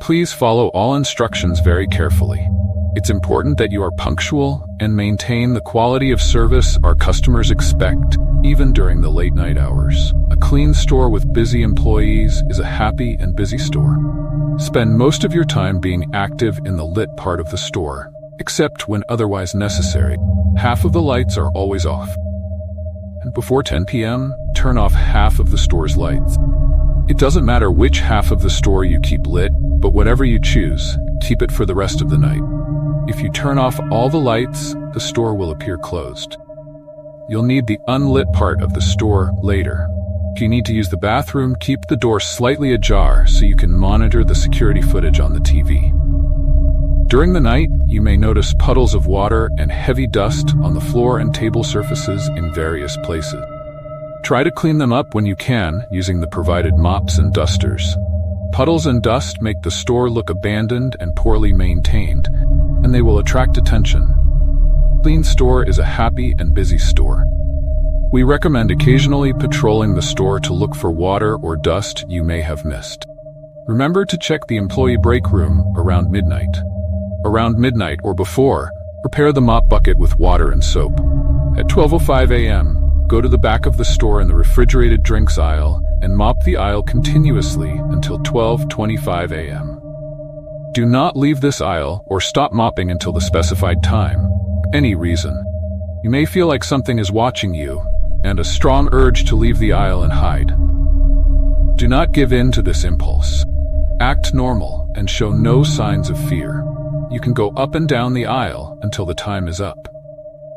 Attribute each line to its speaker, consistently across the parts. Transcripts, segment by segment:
Speaker 1: Please follow all instructions very carefully. It's important that you are punctual and maintain the quality of service our customers expect, even during the late night hours. A clean store with busy employees is a happy and busy store. Spend most of your time being active in the lit part of the store, except when otherwise necessary. Half of the lights are always off. And before 10 p.m., turn off half of the store's lights. It doesn't matter which half of the store you keep lit, but whatever you choose, keep it for the rest of the night. If you turn off all the lights, the store will appear closed. You'll need the unlit part of the store later. If you need to use the bathroom, keep the door slightly ajar so you can monitor the security footage on the TV. During the night, you may notice puddles of water and heavy dust on the floor and table surfaces in various places. Try to clean them up when you can using the provided mops and dusters. Puddles and dust make the store look abandoned and poorly maintained, and they will attract attention. A clean store is a happy and busy store. We recommend occasionally patrolling the store to look for water or dust you may have missed. Remember to check the employee break room around midnight. Around midnight or before, prepare the mop bucket with water and soap. At 12:05 a.m., go to the back of the store in the refrigerated drinks aisle and mop the aisle continuously until 12:25 a.m. Do not leave this aisle or stop mopping until the specified time. Any reason. You may feel like something is watching you, and a strong urge to leave the aisle and hide. Do not give in to this impulse. Act normal and show no signs of fear. You can go up and down the aisle until the time is up.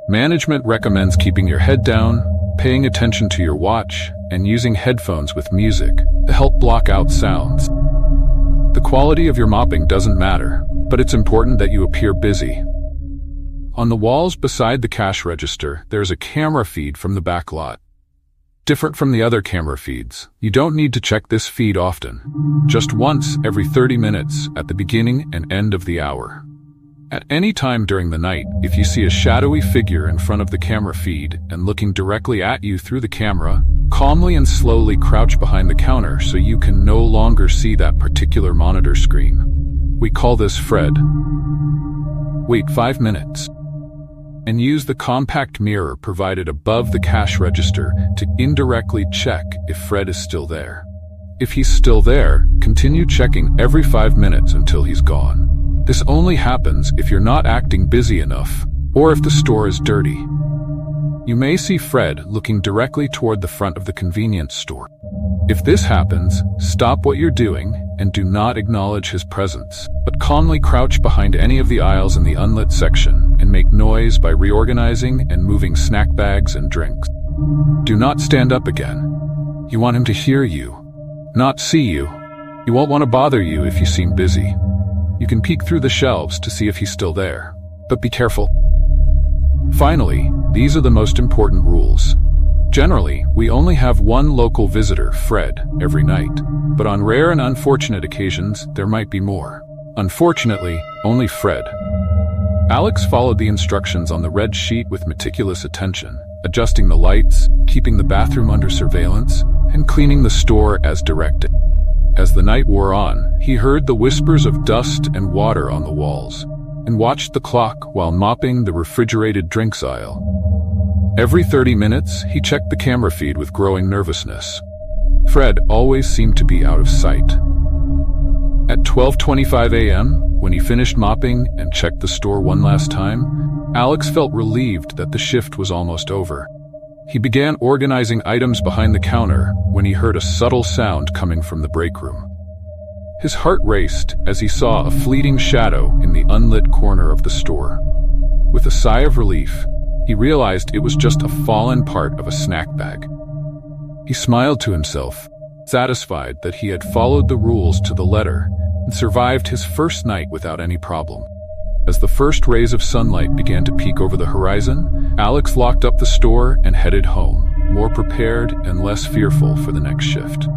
Speaker 1: Management recommends keeping your head down, paying attention to your watch, and using headphones with music to help block out sounds. The quality of your mopping doesn't matter, but it's important that you appear busy. On the walls beside the cash register, there's a camera feed from the back lot. Different from the other camera feeds, you don't need to check this feed often, just once every 30 minutes at the beginning and end of the hour. At any time during the night, if you see a shadowy figure in front of the camera feed and looking directly at you through the camera, calmly and slowly crouch behind the counter so you can no longer see that particular monitor screen. We call this Fred. Wait 5 minutes and use the compact mirror provided above the cash register to indirectly check if Fred is still there. If he's still there, continue checking every 5 minutes until he's gone. This only happens if you're not acting busy enough, or if the store is dirty. You may see Fred looking directly toward the front of the convenience store. If this happens, stop what you're doing and do not acknowledge his presence, but calmly crouch behind any of the aisles in the unlit section and make noise by reorganizing and moving snack bags and drinks. Do not stand up again. You want him to hear you, not see you. He won't want to bother you if you seem busy. You can peek through the shelves to see if he's still there, but be careful. Finally, these are the most important rules. Generally, we only have one local visitor, Fred, every night, but on rare and unfortunate occasions, there might be more. Unfortunately, only Fred. Alex followed the instructions on the red sheet with meticulous attention, adjusting the lights, keeping the bathroom under surveillance, and cleaning the store as directed. As the night wore on, he heard the whispers of dust and water on the walls, and watched the clock while mopping the refrigerated drinks aisle. Every 30 minutes, he checked the camera feed with growing nervousness. Fred always seemed to be out of sight. At 12:25 a.m., when he finished mopping and checked the store one last time, Alex felt relieved that the shift was almost over. He began organizing items behind the counter when he heard a subtle sound coming from the break room. His heart raced as he saw a fleeting shadow in the unlit corner of the store. With a sigh of relief, he realized it was just a fallen part of a snack bag. He smiled to himself, satisfied that he had followed the rules to the letter and survived his first night without any problem. As the first rays of sunlight began to peek over the horizon, Alex locked up the store and headed home, more prepared and less fearful for the next shift.